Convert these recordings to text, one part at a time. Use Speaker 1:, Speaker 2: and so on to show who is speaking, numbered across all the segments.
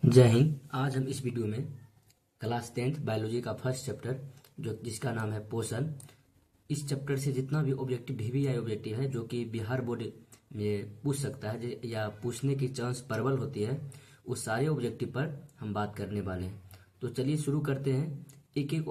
Speaker 1: जय हिंद। आज हम इस वीडियो में क्लास 10th बायोलॉजी का फर्स्ट चैप्टर जिसका नाम है पोषण, इस चैप्टर से जितना भी ऑब्जेक्टिव वीवीआई ऑब्जेक्टिव है जो कि बिहार बोर्ड में पूछ सकता है या पूछने की चांस प्रबल होती है, उस सारे ऑब्जेक्टिव पर हम बात करने वाले हैं। तो चलिए शुरू करते हैं। एक एक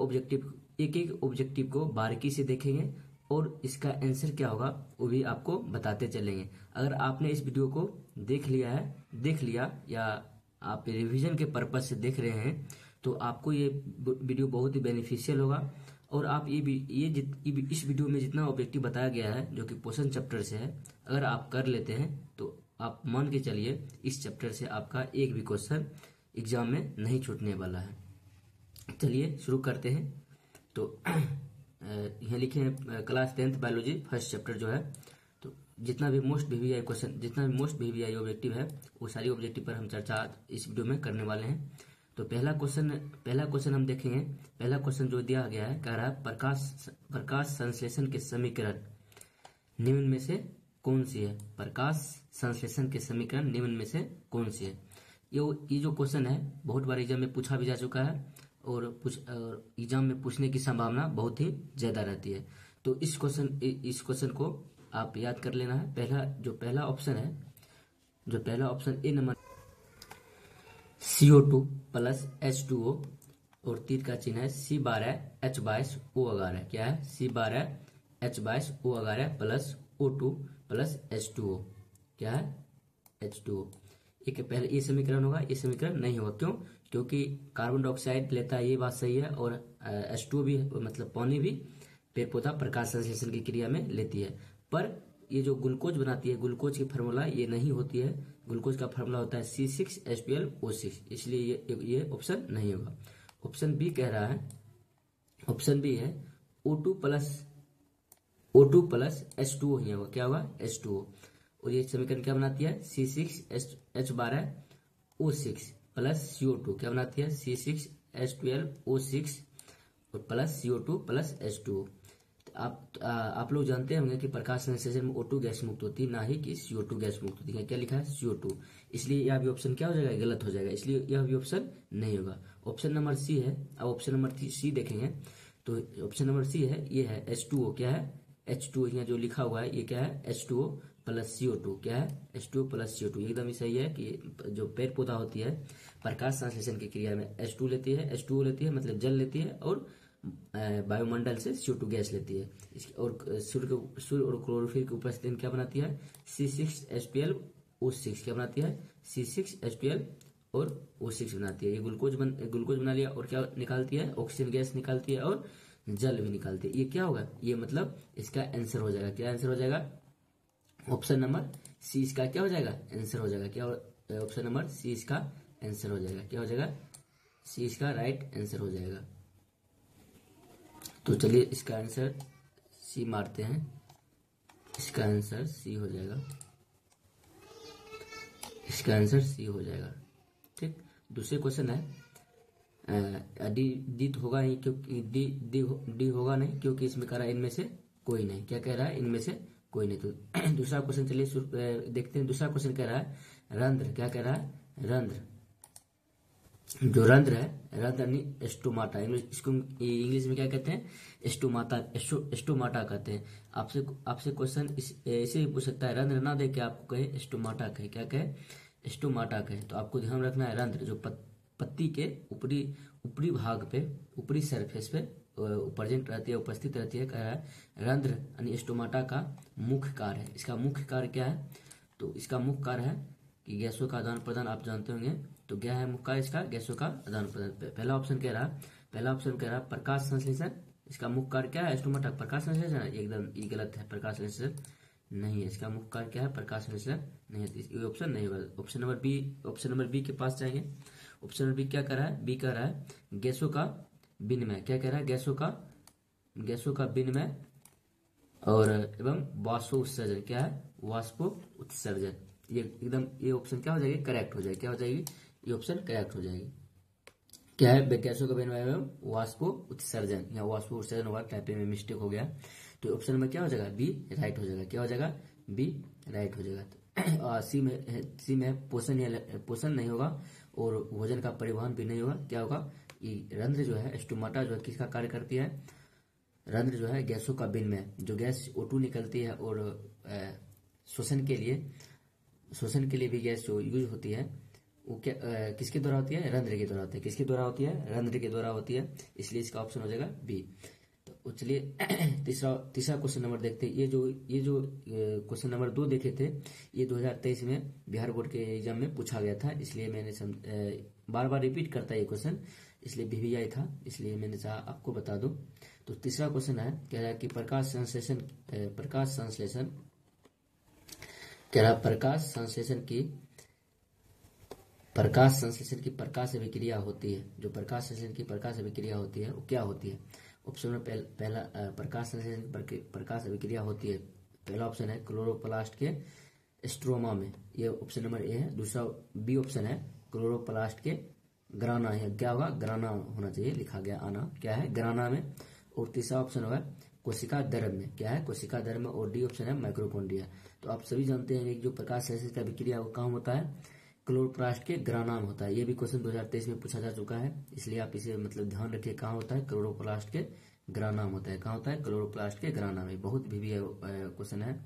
Speaker 1: ऑब्जेक्टिव को बारीकी से देखेंगे और इसका आंसर क्या होगा वो भी आपको बताते चलेंगे। अगर आपने इस वीडियो को देख लिया या आप रिवीजन के पर्पज से देख रहे हैं तो आपको ये वीडियो बहुत ही बेनिफिशियल होगा। और आप इस वीडियो में जितना ऑब्जेक्टिव बताया गया है जो कि पोषण चैप्टर से है, अगर आप कर लेते हैं तो आप मान के चलिए इस चैप्टर से आपका एक भी क्वेश्चन एग्जाम में नहीं छूटने वाला है। चलिए शुरू करते हैं। तो यहाँ लिखे हैं class 10th biology first chapter जो है, तो जितना भी मोस्ट वीवीआई ऑब्जेक्टिव है वो सारी ऑब्जेक्टिव पर हम चर्चा इस वीडियो में करने वाले हैं। तो पहला क्वेश्चन हम देखेंगे। पहला क्वेश्चन जो दिया गया है कह रहा है प्रकाश संश्लेषण के समीकरण निम्न में से कौन सी है। प्रकाश संश्लेषण के समीकरण निम्न में से कौन सी है। ये जो क्वेश्चन है बहुत बार एग्जाम में पूछा भी जा चुका है और एग्जाम में पूछने की संभावना बहुत ही ज्यादा रहती है। तो इस क्वेश्चन को आप याद कर लेना है। पहला option A number CO2 plus H2O और तीर का चिन्ह है C12H22O11 है। क्या है C12H22O11 plus O2 plus H2O। क्या है H2O। पहले ये समीकरण होगा, ये समीकरण नहीं होगा। क्यों? क्योंकि कार्बन डाइऑक्साइड लेता है, ये बात सही है, और H2O भी मतलब पानी भी पेड़ पौधा प्रकाश संश्लेषण की क्रिया में लेती है। पर ये जो ग्लूकोज बनाती है, ग्लूकोज की फार्मूला ये नहीं होती है। ग्लूकोज का फार्मूला होता है C6H12O6, इसलिए ये ऑप्शन नहीं होगा। ऑप्शन बी कह रहा है, ऑप्शन बी है O2 प्लस H2O ही होगा। क्या होगा H2O। और ये समीकरण क्या बनाती है C6H12O6 प्लस CO2 क्या बनाती है C6H12O6 और प्लस CO2 प्लस H2O। आप लोग जानते होंगे कि प्रकाश संश्लेषण में O2 गैस मुक्त होती है, ना ही कि CO2 गैस मुक्त होती है। क्या लिखा है CO2, इसलिए यह भी ऑप्शन क्या हो जाएगा, गलत हो जाएगा, इसलिए यह भी ऑप्शन नहीं होगा। ऑप्शन नंबर सी है। अब ऑप्शन नंबर सी देखेंगे तो ऑप्शन नंबर सी है, ये है H2O। क्या है H2O, यहाँ जो लिखा हुआ है ये क्या है H2O प्लस CO2। क्या है H2O प्लस CO2। एकदम ही सही है कि जो पेड़ पौधा होती है प्रकाश संश्लेषण की क्रिया में H2O लेती है मतलब जल लेती है, और वायुमंडल से CO2 गैस लेती है। और सूर्य और क्लोरोफिल की उपस्थिति में क्या बनाती है C6H12O6। क्या बनाती है C6H12 और O6 बनाती है। ये ग्लूकोज बना लिया, और क्या निकालती है, ऑक्सीजन गैस निकालती है और जल भी निकालती है। ये क्या होगा, ये मतलब इसका आंसर हो जाएगा। क्या आंसर हो जाएगा, ऑप्शन नंबर सी इसका क्या हो जाएगा, आंसर हो जाएगा। क्या ऑप्शन नंबर सी इसका आंसर हो जाएगा। क्या हो जाएगा, सी इसका राइट आंसर हो जाएगा। तो चलिए इसका आंसर सी मारते हैं, इसका आंसर सी हो जाएगा, इसका आंसर सी हो जाएगा। ठीक। दूसरे क्वेश्चन है डी तो होगा नहीं, क्योंकि डी होगा नहीं, क्योंकि इसमें कह रहा है इनमें से कोई नहीं। क्या कह रहा है, इनमें से कोई नहीं। तो दूसरा क्वेश्चन चलिए देखते हैं। दूसरा क्वेश्चन कह रहा है रंध्र। क्या कह रहा है, रंध्र। जो रंध्र है, रंध्र नहीं स्टोमाटा, इसको इंग्लिश में क्या कहते हैं, स्टोमाटा कहते हैं। आपसे क्वेश्चन ऐसे ही पूछ सकता है, रंध्र ना दे के आपको कहे स्टोमाटा कहे। क्या कहे, स्टोमाटा कहे। तो आपको ध्यान रखना है रंध्र जो पत्ती के ऊपरी भाग पे, ऊपरी सरफेस पे प्रेजेंट रहती है, उपस्थित रहती है। कह रहा है रंध्र यानी स्टोमाटा का मुख्य कार्य है। इसका मुख्य कार्य क्या है, तो इसका मुख्य कार्य है कि गैसों का आदान प्रदान। आप जानते होंगे, तो क्या है मुख्य कार्य इसका, गैसों का आदान प्रदान। पहला ऑप्शन कह रहा है प्रकाश संश्लेषण। इसका मुख्य कार्य क्या है, स्टोमाटा प्रकाश संश्लेषण है। एकदम ये गलत है, प्रकाश संश्लेषण नहीं है। इसका मुख्य कार्य क्या है, प्रकाश संश्लेषण नहीं है। ये ऑप्शन नहीं होगा। ऑप्शन नंबर बी के पास जाएंगे। ऑप्शन नंबर बी क्या कर रहा है, बी कह रहा है गैसों का विनिमय। क्या कह रहा है, गैसों का विनिमय और एवं वाष्प उत्सर्जन। क्या है, वाष्प उत्सर्जन। ये ऑप्शन क्या हो जाएगी, करेक्ट हो जाएगी। क्या हो जाएगी, ये ऑप्शन करेक्ट हो जाएगी। क्या है, गैसों का विनिमय एवं वाष्प उत्सर्जन, या वाष्प उत्सर्जन होगा, टाइपिंग में मिस्टेक हो गया। तो ऑप्शन नंबर क्या हो जाएगा, बी राइट हो जाएगा। क्या हो जाएगा, बी राइट हो जाएगा। सी में पोषण नहीं होगा और भोजन का परिवहन भी नहीं होगा। क्या होगा? ये रंध्र जो है स्टोमाटा जो है किसका कार्य करती है? रंध्र जो है गैसों का विनिमय, जो गैस O2 निकलती है और श्वसन के लिए भी गैस जो यूज होती है वो क्या किसके द्वारा होती है? रंध्र के द्वारा होती है। किसके द्वारा होती है? रंध्र के द्वारा होती है, इसलिए इसका ऑप्शन हो जाएगा बी। तो चलिए तीसरा क्वेश्चन नंबर देखते हैं। ये जो क्वेश्चन नंबर 2 देखे थे, ये 2023 में बिहार बोर्ड के एग्जाम में पूछा गया था, इसलिए मैंने बार बार रिपीट करता है ये क्वेश्चन, इसलिए VVI था, इसलिए मैंने चाहा आपको बता दूं। तो तीसरा क्वेश्चन है, कह रहा है कि प्रकाश संश्लेषण की प्रकाश अभिक्रिया होती है। जो प्रकाश संश्लेषण की प्रकाश अभिक्रिया होती है वो क्या होती है? ऑप्शन में पहला प्रकाश संश्लेषण प्रकाश अभिक्रिया होती है, पहला ऑप्शन है क्लोरोप्लास्ट के स्ट्रोमा में, ये ऑप्शन नंबर ए है। दूसरा बी ऑप्शन है क्लोरोप्लास्ट के ग्राना है, क्या होगा? ग्राना होना चाहिए, लिखा गया आना, क्या है? ग्राना में। और तीसरा ऑप्शन होगा कोशिका द्रव में, क्या है? कोशिका द्रव में। और डी ऑप्शन है माइक्रोकॉन्ड्रिया। तो आप सभी जानते हैं कि जो प्रकाश संश्लेषण का अभिक्रिया वो कहाँ होता है? क्लोरोप्लास्ट के ग्राना में होता है। ये भी क्वेश्चन 2023 में पूछा जा चुका है, इसलिए आप इसे मतलब ध्यान रखिए, कहाँ होता है? क्लोरोप्लास्ट के ग्राना में होता है। कहाँ होता है? क्लोरोप्लास्ट के ग्राना में। बहुत भी क्वेश्चन है,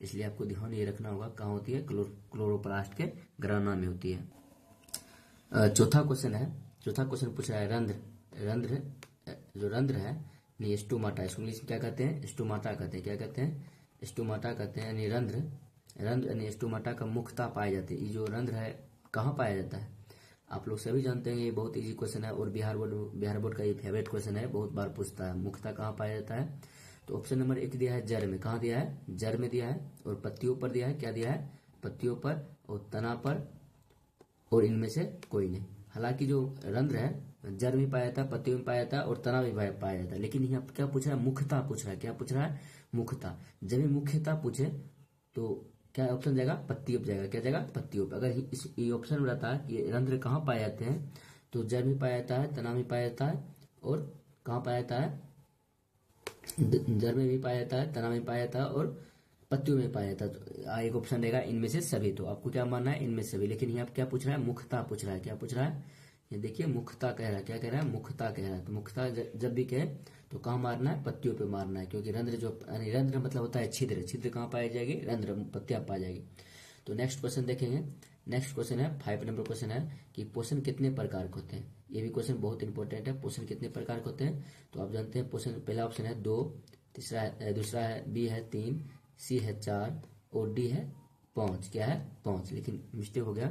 Speaker 1: इसलिए आपको ध्यान ये रखना होगा, कहाँ होती है? क्लोरोप्लास्ट के ग्राना में होती है। चौथा क्वेश्चन पूछ रहा है रंध्र जो रंध्र है यानी स्टोमाटा, इसको इंग्लिश में क्या कहते हैं? स्टोमाटा कहते हैं। क्या कहते हैं? स्टोमाटा कहते हैं। यानी रंध्र यानी स्टोमाटा का मुख्यतः पाए जाते हैं। ये जो रंध्र है कहाँ पाया जाता है? आप लोग सभी जानते हैं, ये बहुत इजी क्वेश्चन है और बिहार बोर्ड का ये फेवरेट क्वेश्चन है, बहुत बार पूछता है। मुख्यतः कहाँ पाया जाता है? तो ऑप्शन नंबर 1 दिया है जड़ में। कहाँ दिया है? जड़ में दिया है। और पत्तियों पर दिया है, क्या दिया है? पत्तियों पर और तना पर, और इनमें से कोई नहीं। हालांकि जो रंध्र है जड़ में पाया जाता है, पत्तियों में पाया जाता है और तना में पाया जाता है, लेकिन यहाँ क्या पूछ रहा है? मुख्यतः पूछ रहा है। क्या पूछ रहा है? मुख्यतः। जब ये मुख्यतः पूछे तो क्या ऑप्शन जाएगा? पत्तियों पर जाएगा। क्या जाएगा? पत्तियों पर। अगर इस ऑप्शन में रहता है कि रंध्र कहाँ पाए जाते हैं, तो जड़ में पाया जाता है, तना में पाया जाता है और कहाँ पाया जाता है? जड़ में भी पाया जाता है, तना में पाया जाता है और पत्तियों में पाया जाता है। तो एक ऑप्शन रहेगा इनमें से सभी। तो आपको क्या मानना है? इनमें सभी। लेकिन यहाँ क्या पूछ रहा है? मुख्यतः पूछ रहा है। क्या पूछ रहा है? ये देखिए मुख्यतः कह रहा है। क्या कह रहा है? मुख्यतः कह रहा है। तो मुख्यतः जब भी कहे तो कहाँ मारना है? पत्तियों पे मारना है, क्योंकि रंध्र रंध्र मतलब होता है छिद्र। छिद्र कहाँ पाई जाएगी? रंध्र, पत्तियां पाई जाएगी। तो नेक्स्ट क्वेश्चन देखेंगे। नेक्स्ट क्वेश्चन है 5 नंबर क्वेश्चन है कि पोषण कितने प्रकार के होते हैं? ये भी क्वेश्चन बहुत इंपॉर्टेंट है। पोषण कितने प्रकार के होते हैं? तो आप जानते हैं पोषण, पहला ऑप्शन है 2, दूसरा है बी है 3, सी है 4 और डी है 5। क्या है? 5। लेकिन मिस्टेक हो गया,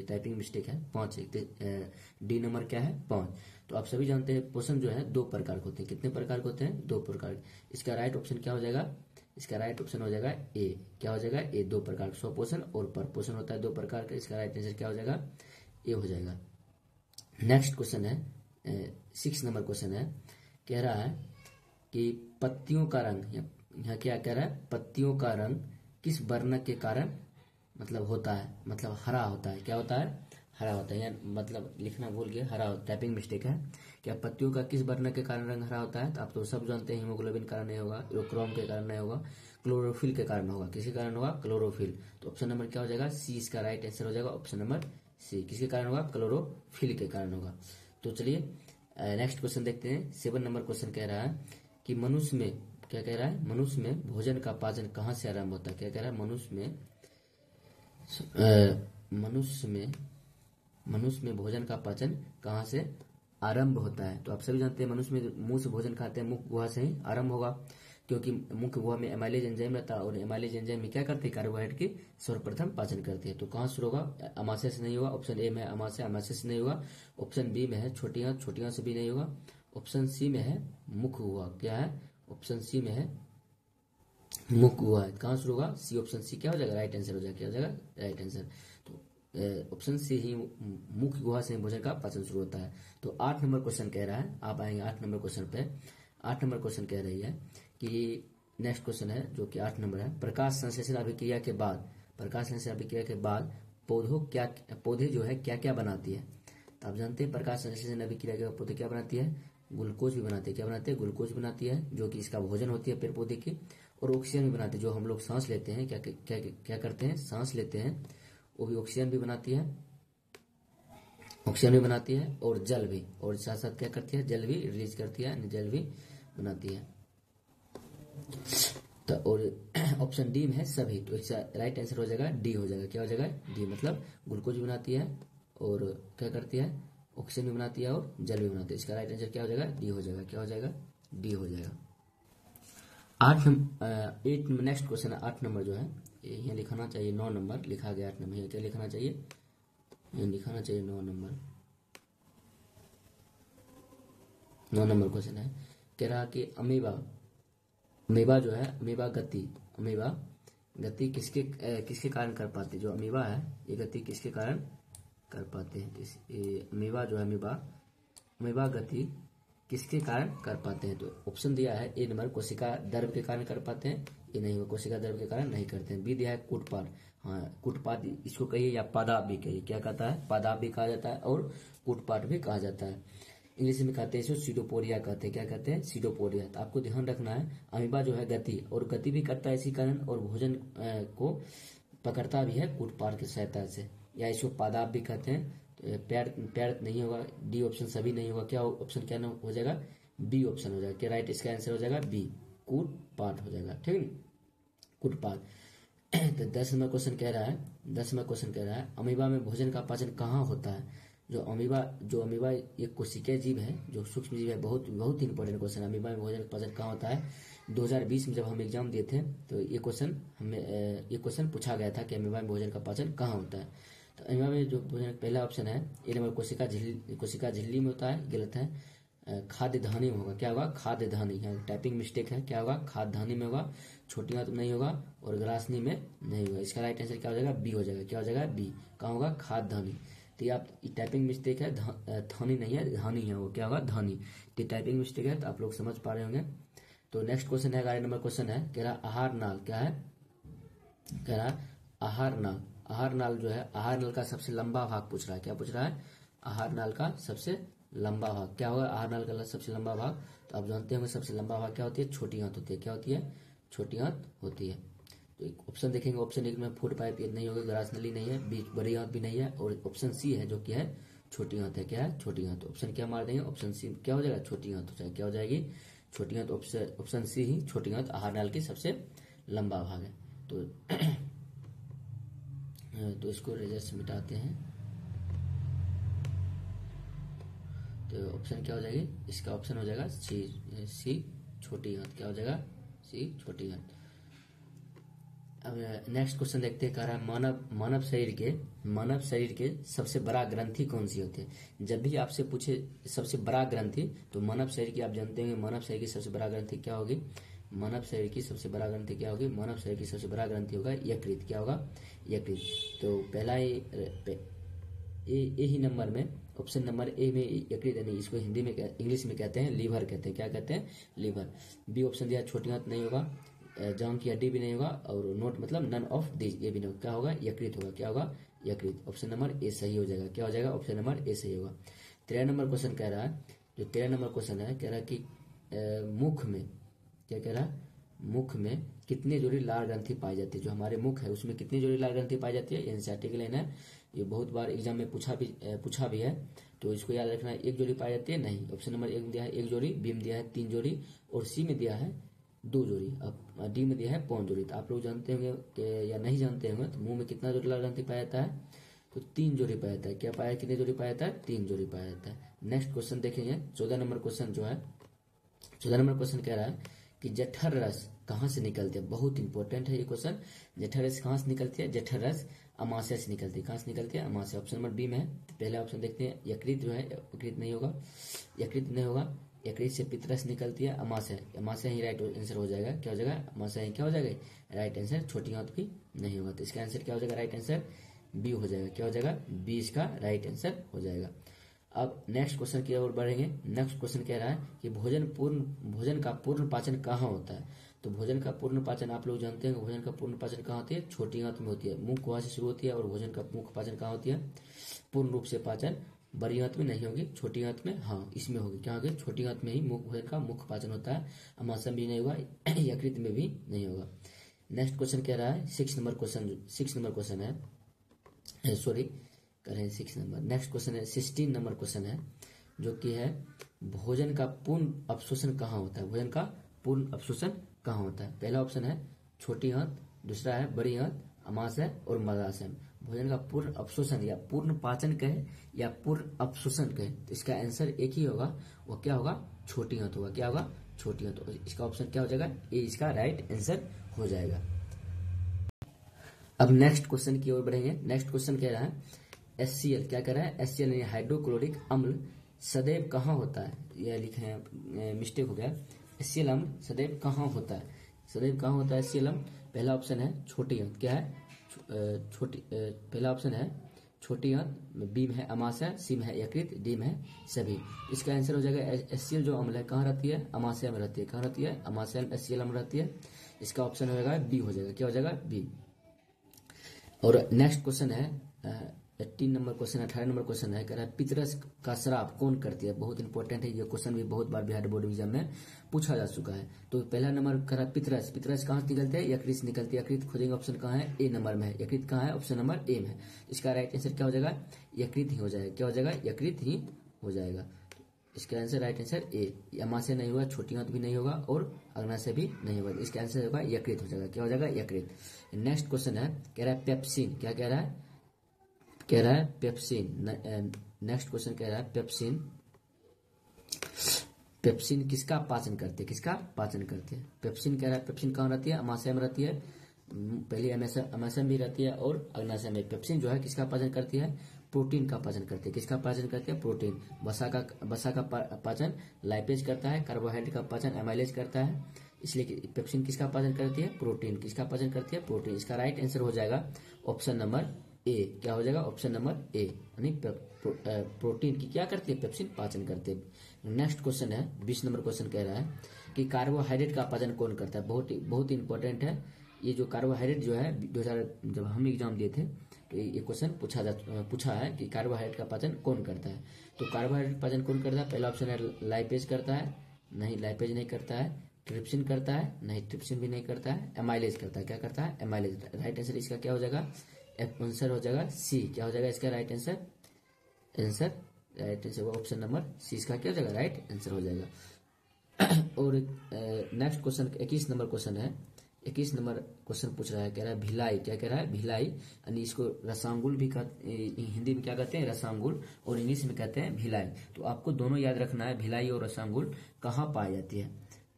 Speaker 1: टाइपिंग मिस्टेक है, 5 है। डी नंबर क्या है? 5। तो आप सभी जानते हैं पोषण जो है 2 प्रकार के होते हैं। कितने प्रकार के होते हैं? 2 प्रकार। इसका राइट ऑप्शन क्या हो जाएगा? इसका राइट ऑप्शन हो जाएगा ए। क्या हो जाएगा? ए। 2 प्रकार, स्वपोषण और परपोषण होता है 2 प्रकार का। इसका राइट आंसर क्या हो जाएगा? ए हो जाएगा। नेक्स्ट क्वेश्चन है 6 नंबर क्वेश्चन है, कह रहा है कि पत्तियों का रंग, यहाँ क्या कह रहा है? पत्तियों का रंग किस वर्ण के कारण मतलब होता है? मतलब हरा होता है। क्या होता है? हरा होता है। यार मतलब लिखना भूल गया, हरा, टाइपिंग मिस्टेक है। क्या पत्तियों का किस वर्ण के कारण रंग हरा होता है? तो आप तो सब जानते हैं, हीमोग्लोबिन के कारण नहीं होगा, यूरोक्रोम के कारण नहीं होगा, क्लोरोफिल के कारण होगा। किसके कारण होगा? क्लोरोफिल। तो ऑप्शन नंबर क्या हो जाएगा? सी इसका राइट आंसर हो जाएगा। Option number C. किसके कारण होगा? क्लोरोफिल के कारण होगा। तो चलिए नेक्स्ट क्वेश्चन देखते हैं। 7 नंबर क्वेश्चन कह रहा है कि मनुष्य में, क्या कह रहा है? मनुष्य में भोजन का पाचन कहाँ से आरंभ होता है? क्या कह रहा है? मनुष्य में भोजन का पाचन कहाँ से आरंभ होता है? तो आप सभी जानते हैं मनुष्य में मुंह से भोजन खाते हैं, मुख गुहा से ही आरंभ होगा, क्योंकि मुख्य गुहा में एमाइलेज एंजाइम रहता है और एमाइलेज एंजाइम में क्या करते हैं? कार्बोहाइड्रेट की सर्वप्रथम पाचन करते हैं। तो कहाँ शुरू होगा? अमाशय से नहीं होगा। ऑप्शन ए में है अमाशय, अमाशय से नहीं होगा। ऑप्शन बी में है छोटियां, छोटियां से भी नहीं होगा। ऑप्शन सी में है मुख गुहा। क्या है? ऑप्शन सी में है मुख गुहा है। कहाँ शुरू होगा? सी। ऑप्शन सी क्या हो जाएगा? राइट आंसर हो जाएगा। क्या हो जाएगा? Right answer. तो ऑप्शन सी ही मुख गुहा से भोजन का पाचन शुरू होता है। तो 8 नंबर क्वेश्चन कह रहा है, आप आएंगे 8 नंबर क्वेश्चन पे। 8 नंबर क्वेश्चन कह रही है कि नेक्स्ट क्वेश्चन है जो कि 8 नंबर है, प्रकाश संश्लेषण अभिक्रिया के बाद, प्रकाश संश्लेषण अभिक्रिया के बाद पौधे जो है क्या क्या बनाती है? तो आप जानते हैं प्रकाश संश्लेषण अभिक्रिया के बाद पौधे क्या बनाती है? ग्लूकोज भी बनाते हैं। क्या बनाते हैं? ग्लूकोज बनाती है, जो कि इसका भोजन होती है पेड़ पौधे की। और ऑक्सीजन भी बनाती है। जो हम लोग सांस लेते हैं, क्या क्या क्या करते हैं, सांस लेते हैं, वो भी ऑक्सीजन भी बनाती है, ऑक्सीजन भी बनाती है, और जल भी, और साथ साथ क्या करती है, जल भी रिलीज करती है, यानी जल भी बनाती है। तो और ऑप्शन डी में है सभी, तो इसका राइट आंसर हो जाएगा डी हो जाएगा। क्या हो जाएगा, डी, मतलब ग्लूकोज बनाती है और क्या करती है, ऑक्सीजन भी बनाती है और जल भी बनाती है। इसका राइट आंसर क्या हो जाएगा, डी हो जाएगा। क्या हो जाएगा, डी हो जाएगा। 8 नेक्स्ट क्वेश्चन है 8 नंबर जो है, यहाँ लिखाना चाहिए 9 नंबर लिखा गया, 8 नंबर, यहाँ क्या लिखाना चाहिए, यहाँ लिखाना चाहिए 9 नंबर। 9 नंबर क्वेश्चन है, कह रहा कि अमीबा जो है, अमीबा गति किसके कारण कर पाते हैं। जो अमीबा है ये गति किसके कारण कर पाते हैं। अमीबा जो है, अमीबा गति किसके कारण कर पाते हैं। तो ऑप्शन दिया है ए नंबर, कोशिका द्रव्य के कारण कर पाते हैं, ये नहीं होगा, कोशिका द्रव्य के कारण नहीं करते हैं। बी दिया है कूटपाद, हाँ कूटपाद इसको कहिए या पादाप भी कहिए, क्या कहता है, पादाप भी कहा जाता है और कूटपाद भी कहा जाता है। इंग्लिश में कहते हैं इसको सीडोपोडिया कहते हैं, क्या कहते हैं, सीडोपोडिया। तो आपको ध्यान रखना है, अमीबा जो है गति, और गति भी करता है इसी कारण, और भोजन को पकड़ता भी है कूटपाद की सहायता से, या इसको पादाप भी कहते हैं। तो पैर नहीं होगा, डी ऑप्शन सभी नहीं होगा, क्या ऑप्शन क्या हो जाएगा, बी ऑप्शन हो जाएगा। क्या राइट इसका आंसर हो जाएगा बी, कूटपाद हो जाएगा, ठीक है, कूटपाद। तो 10 नंबर क्वेश्चन कह रहा है अमीबा में भोजन का पाचन कहाँ होता है। जो अमीबा एक कोशिकीय जीव है, जो सूक्ष्म जीव है, बहुत बहुत इंपॉर्टेंट क्वेश्चन। अमीबा में भोजन का पाचन कहाँ होता है। 2020 में जब हम एग्जाम दिए थे तो ये क्वेश्चन पूछा गया था कि अमीबा में भोजन का पाचन कहाँ होता है। तो अमीबा में जो भोजन, पहला ऑप्शन है ए नंबर, कोशिका झिल्ली में होता है, गलत है। खाद्य धानी में होगा, क्या होगा, खाद्य धानी, यहाँ टाइपिंग मिस्टेक है, क्या होगा, खाद्य धानी में होगा, छोटी आंत में नहीं होगा, और ग्रासनी में नहीं होगा। इसका राइट आंसर क्या हो जाएगा, बी हो जाएगा। क्या हो जाएगा, बी, कहाँ होगा, खाद्य धानी। तो ये आप टाइपिंग मिस्टेक है, धानी नहीं है, धानी है, वो क्या होगा, धानी। तो टाइपिंग मिस्टेक है, तो आप लोग समझ पा रहे होंगे। तो नेक्स्ट क्वेश्चन है, 11 नंबर क्वेश्चन है, कह रहा आहार नाल, क्या है, कह रहा आहार नाल। आहार नाल जो है, आहार नाल का सबसे लंबा भाग पूछ रहा है, क्या पूछ रहा है, आहार नाल का सबसे लंबा भाग क्या होगा, आहार नाल का सबसे लंबा भाग। तो आप जानते होंगे सबसे लंबा भाग क्या होती है, छोटी आंत होती है, क्या होती है, छोटी आंत होती है। तो ऑप्शन देखेंगे, ऑप्शन 1 में फूड पाइप ये नहीं होगा, ग्रास नली नहीं है, बीच बड़ी आंत भी नहीं है, और ऑप्शन सी है जो कि है छोटी आंत है, क्या है, छोटी आंत। ऑप्शन क्या मार देंगे, ऑप्शन सी क्या हो जाएगा, छोटी आंत हो जाएगी। क्या हो जाएगी, छोटी आंत। ऑप्शन सी ही छोटी आंत आहार नाल की सबसे लंबा भाग है। तो इसको रिजल्ट मिटाते हैं। तो ऑप्शन क्या हो जाएगी, इसका ऑप्शन हो जाएगा सी छोटी आंत। क्या हो जाएगा, सी छोटी आंत। अब नेक्स्ट क्वेश्चन देखते हैं, कह रहा है मानव शरीर के सबसे बड़ा ग्रंथि कौन सी होती है। जब भी आपसे पूछे सबसे बड़ा ग्रंथि, तो मानव शरीर की आप जानते होंगे, मानव शरीर की सबसे बड़ा ग्रंथि क्या होगी, मानव शरीर की सबसे बड़ा ग्रंथि क्या होगी, मानव शरीर की सबसे बड़ा ग्रंथि होगा यकृत। क्या होगा, यकृत। तो पहला ही नंबर में, ऑप्शन नंबर ए में यकृत, यानी इसको हिंदी में इंग्लिश में कहते हैं लीवर कहते हैं, क्या कहते हैं, लीवर। बी ऑप्शन दिया छोटी आंत नहीं होगा, जांग की हड्डी भी नहीं होगा, और नोट मतलब नन ऑफ दिस, ये भी नहीं होगा, क्या होगा, यकृत होगा। क्या होगा, यकृत। ऑप्शन नंबर ए सही हो जाएगा। क्या हो जाएगा, ऑप्शन नंबर ए सही होगा। 13 नंबर क्वेश्चन कह रहा है, जो 13 नंबर क्वेश्चन है, कह रहा है कि मुख में, क्या कह रहा है, मुख में कितनी जोड़ी लाल ग्रंथि पाई जाती है। जो हमारे मुख है उसमें कितनी जोड़ी लाल ग्रंथि पाई जाती है, एनसीईआरटी की लाइन है, ये बहुत बार एग्जाम में पूछा भी है, तो इसको याद रखना है। एक जोड़ी पाई जाती है, नहीं। ऑप्शन नंबर 1 में दिया है 1 जोड़ी, बी में दिया है 3 जोड़ी, और सी में दिया है 2 जोड़ी, अब डी में दिया है 5 जोड़ी। तो आप लोग जानते होंगे या नहीं जानते होंगे, तो मुंह में कितना जोड़ी लाल ग्रंथि पाया जाता है, तो 3 जोड़ी पाया जाता है। क्या पाया, कितने जोड़ी पाया जाता है, 3 जोड़ी पाया जाता है। नेक्स्ट क्वेश्चन देखेंगे, 14 नंबर क्वेश्चन जो है, 14 नंबर क्वेश्चन कह रहा है कि जठर रस कहाँ से निकलती है। बहुत इंपॉर्टेंट है ये क्वेश्चन। जठर रस कहाँ से निकलती है, जठर रस अमाशय से निकलती है। कहाँ से निकलती है, अमाशय। ऑप्शन नंबर बी में है। तो पहला ऑप्शन देखते हैं, यकृत जो है, यकृत नहीं होगा, यकृत नहीं होगा, यकृत से पित्तरस निकलती है, अमाशय, अमाशय ही राइट आंसर हो जाएगा। क्या हो जाएगा, अमाशय ही क्या हो जाएगा, राइट आंसर। छोटी आंत भी नहीं होगा, तो इसका आंसर क्या हो जाएगा, राइट आंसर बी हो जाएगा। क्या हो जाएगा, बी इसका राइट आंसर हो जाएगा। अब नेक्स्ट क्वेश्चन की ओर बढ़ेंगे। नेक्स्ट क्वेश्चन कह रहा है कि भोजन का पूर्ण पाचन कहाँ होता है। तो भोजन का पूर्ण पाचन आप लोग जानते हैं, भोजन का पूर्ण पाचन कहाँ होती है, छोटी आंत में होती है। मुख वहां से शुरू होती है, और भोजन का मुख्य पाचन कहाँ होती है, पूर्ण रूप से पाचन बड़ी आंत में नहीं होगी, छोटी आंत में हाँ इसमें होगी। क्या होगी? छोटी आंत में ही भोजन का मुख्य पाचन होता है। आमाशय में भी नहीं होगा, यकृत में भी नहीं होगा। नेक्स्ट क्वेश्चन कह रहा है 6 नंबर क्वेश्चन है, सॉरी करें 6 नंबर। नेक्स्ट क्वेश्चन है 16 नंबर क्वेश्चन है, जो कि है भोजन का पूर्ण अवशोषण कहाँ होता है? भोजन का पूर्ण अवशोषण कहाँ होता है? पहला ऑप्शन है छोटी आंत, दूसरा है बड़ी आंत, आमाशय और मलाशय में। भोजन का पूर्ण अवशोषण या पूर्ण पाचन कहे या पूर्ण अवशोषण कहे तो इसका आंसर एक ही होगा, वो क्या होगा? छोटी आंत होगा। क्या होगा? छोटी आंत। इसका ऑप्शन क्या हो जाएगा? ए इसका राइट आंसर हो जाएगा। अब नेक्स्ट क्वेश्चन की ओर बढ़ेंगे। नेक्स्ट क्वेश्चन कह रहा है HCl, क्या कह रहा है? HCl यानी हाइड्रोक्लोरिक अम्ल सदैव कहाँ होता है? यह लिखे हैं, मिस्टेक हो गया। HCl अम्ल सदैव कहाँ होता है? सदैव कहाँ होता है HCl अम्ल? पहला ऑप्शन है छोटी आंत, क्या है? पहला ऑप्शन है छोटी आंत, बी में है आमाशय, सी में है यकृत, डी में है सभी। इसका आंसर हो जाएगा HCl जो अम्ल है कहाँ रहती है? आमाशय में रहती है। कहाँ रहती है? आमाशय में HCl अम्ल रहती है। इसका ऑप्शन हो जाएगा बी हो जाएगा। क्या हो जाएगा? बी। और नेक्स्ट क्वेश्चन है 18 नंबर क्वेश्चन, 18 नंबर क्वेश्चन है, कह रहा है पितरस का श्राप कौन करती है? बहुत इंपॉर्टेंट है ये क्वेश्चन, भी बहुत बार बिहार बोर्ड एग्जाम में पूछा जा चुका है। तो पहला नंबर कह रहा है पितरस, पितरस कहाँ से निकलते हैं? यकृत से निकलती है। यकृत खोजेंगे, ऑप्शन कहाँ है? ए नंबर में है। यकृत कहाँ है? ऑप्शन नंबर ए में है। इसका राइट आंसर क्या हो जाएगा? यकृत ही हो जाएगा। क्या हो जाएगा? यकृत ही हो जाएगा। इसका आंसर राइट आंसर ए। आमाशय नहीं होगा, छोटी आंत भी नहीं होगा और अग्नाशय भी नहीं होगा। इसका आंसर होगा यकृत हो जाएगा। क्या हो जाएगा? यकृत। नेक्स्ट क्वेश्चन है, कह रहा है पेप्सिन, क्या कह रहा है? कह रहा है पेप्सिन। नेक्स्ट क्वेश्चन कह रहा है पेप्सिन, पेप्सिन किसका पाचन करते हैं? किसका पाचन करते हैं? पेप्सिन कह रहा है पेप्सिन कहाँ रहती है? आमाशय में रहती है। पहले आमाशय में भी रहती है और अग्नाशय में। पेप्सिन जो है किसका पाचन करती है? प्रोटीन का पाचन करती है। किसका पाचन करती है? प्रोटीन। वसा का पाचन लाइपेज करता है। कार्बोहाइड्रेट का पाचन एमाइलेज करता है। इसलिए पेप्सिन किसका पाचन करती है? प्रोटीन। किसका पाचन करती है? प्रोटीन। इसका राइट आंसर हो जाएगा ऑप्शन नंबर ए। क्या हो जाएगा? ऑप्शन नंबर ए, यानी प्रोटीन की क्या करती है? पेप्सिन पाचन करते हैं। नेक्स्ट क्वेश्चन है 20 नंबर क्वेश्चन कह रहा है कि कार्बोहाइड्रेट का पाचन कौन करता है? बहुत इंपॉर्टेंट है ये जो कार्बोहाइड्रेट जो है 2000 जब हम एग्जाम दिए थे तो ये क्वेश्चन पूछा है कि कार्बोहाइड्रेट का पाचन कौन करता है। तो कार्बोहाइड्रेट पाचन कौन करता है? पहला ऑप्शन है लाइपेज करता है, नहीं लाइपेज नहीं करता है। ट्रिप्सिन करता है, नहीं ट्रिप्सिन भी नहीं करता है। एमाइलेज करता है, क्या करता है? एमाइलेज। राइट आंसर इसका क्या हो जाएगा? आंसर हो जाएगा सी। क्या हो जाएगा इसका right answer? Right answer option number C इसका क्या हो जाएगा? राइट आंसर हो जाएगा। और नेक्स्ट क्वेश्चन 21 नंबर क्वेश्चन है। 21 नंबर क्वेश्चन पूछ रहा है, कह रहा है भिलाई, क्या कह रहा है? भिलाई, यानी इसको रसांगुल भी हिंदी में क्या कहते हैं? रसांगुल, और इंग्लिश में कहते हैं भिलाई। तो आपको दोनों याद रखना है, भिलाई और रसांगुल कहाँ पाई जाती है,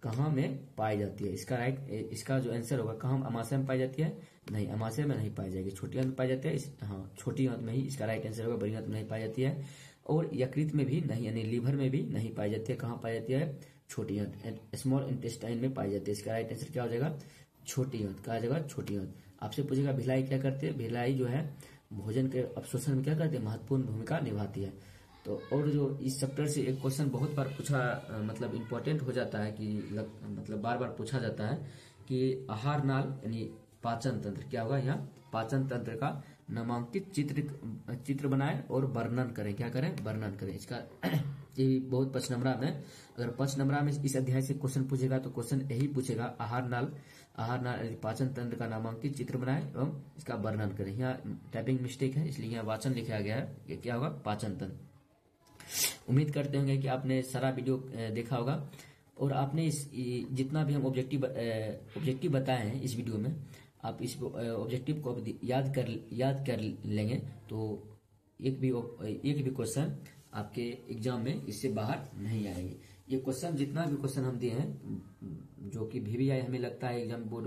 Speaker 1: कहाँ में पाई जाती है। इसका जो आंसर होगा, कहाँ? आमाशय में पाई जाती है? नहीं, आमाशय में नहीं पाई जाएगी, छोटी आंत में पाई जाती है। हाँ, छोटी आंत में ही इसका राइट आंसर होगा। बड़ी आंत में नहीं पाई जाती है और यकृत में भी नहीं, यानी लीवर में भी नहीं पाई जाती है। कहाँ पाई जाती है? छोटी आंत, स्मॉल इंटेस्टाइन में पाई जाती है। इसका राइट आंसर क्या हो जाएगा? छोटी आंत। कहा जाएगा? छोटी आंत। आपसे पूछेगा भिलाई क्या करते हैं? भिलाई जो है भोजन के अवशोषण में क्या करते हैं? महत्वपूर्ण भूमिका निभाती है। तो और जो इस चैप्टर से एक क्वेश्चन बहुत बार पूछा, मतलब इम्पोर्टेंट हो जाता है कि मतलब बार बार पूछा जाता है कि आहार नाल यानी पाचन तंत्र, क्या होगा यहाँ? पाचन तंत्र का नामांकित चित्र बनाएं और वर्णन करें। क्या करें? वर्णन करें। इसका ये बहुत 5 नंबरा में, अगर 5 नंबरा में इस अध्याय से क्वेश्चन पूछेगा तो क्वेश्चन यही पूछेगा, आहार नाल पाचन तंत्र का नामांकित चित्र बनाएं एवं इसका वर्णन करें। यहाँ टाइपिंग मिस्टेक है, इसलिए यहाँ वाचन लिखा गया है। ये क्या होगा? पाचन तंत्र। उम्मीद करते होंगे कि आपने सारा वीडियो देखा होगा और आपने इस जितना भी हम ऑब्जेक्टिव बताए हैं इस वीडियो में, आप इस ऑब्जेक्टिव को याद कर लेंगे तो एक भी क्वेश्चन आपके एग्जाम में इससे बाहर नहीं आएंगे। ये क्वेश्चन जितना भी क्वेश्चन हम दिए हैं, जो कि VVI हमें लगता है एग्जाम बोर्ड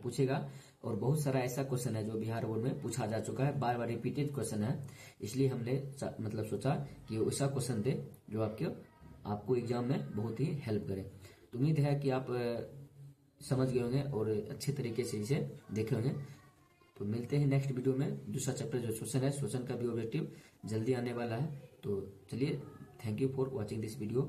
Speaker 1: पूछेगा, और बहुत सारा ऐसा क्वेश्चन है जो बिहार बोर्ड में पूछा जा चुका है, बार बार रिपीटेड क्वेश्चन है। इसलिए हमने मतलब सोचा कि ऐसा क्वेश्चन दे जो आपको एग्जाम में बहुत ही हेल्प करे। तो उम्मीद है कि आप समझ गए होंगे और अच्छे तरीके से इसे देखे होंगे। तो मिलते हैं नेक्स्ट वीडियो में। दूसरा चैप्टर जो शोषण है, शोषण का भी ऑब्जेक्टिव जल्दी आने वाला है। तो चलिए, thank you for watching this video.